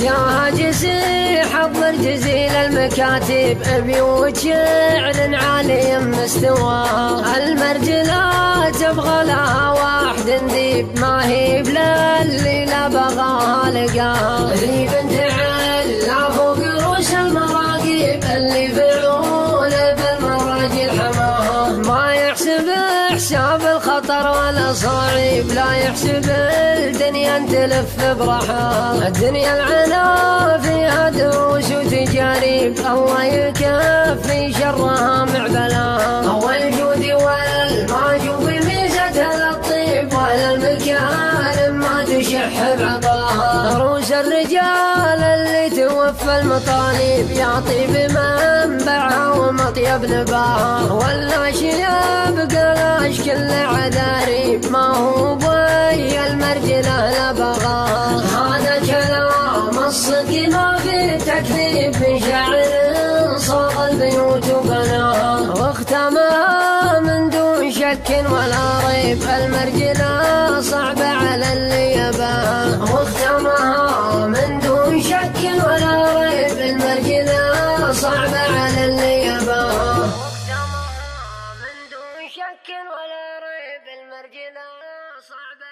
يا هاجسي حضر جزيل المكاتب، بيوت شعر عالي مستوى. المرجلة تبغى لها واحد نديب، ما هي بللي بغاها لقاها. ذي بنت علا فوق روس المراقب، اللي فعول بالمراجل حماها. ما يحسب حساب الخطر ولا صعيب، لا يحسب الدنيا تلف برحاها. الدنيا العلا فيها دروس وتجارب، الله يكفي شرها مع بلاها. والجود والماجوب ميزتها للطيب، ولا المكان ما تشح بعطاها. عروس الرجال اللي توفى المطالب، يا طيب منبعها ومطيب نباها. ولا شياب قلاش كل عذاريب، ما هو بي المرجله لبغاها. هذا كلام الصدق ما في تكذيب، من شاعر صاغ البيوت وبناها. واختمها من دون شك ولا ريب، المرجله صعبه على اللي يباها. واختمها من دون شك ولا ريب، المرجله صعبه على اللي يباها. واختمها من دون شك ولا ريب، المرجله صعبه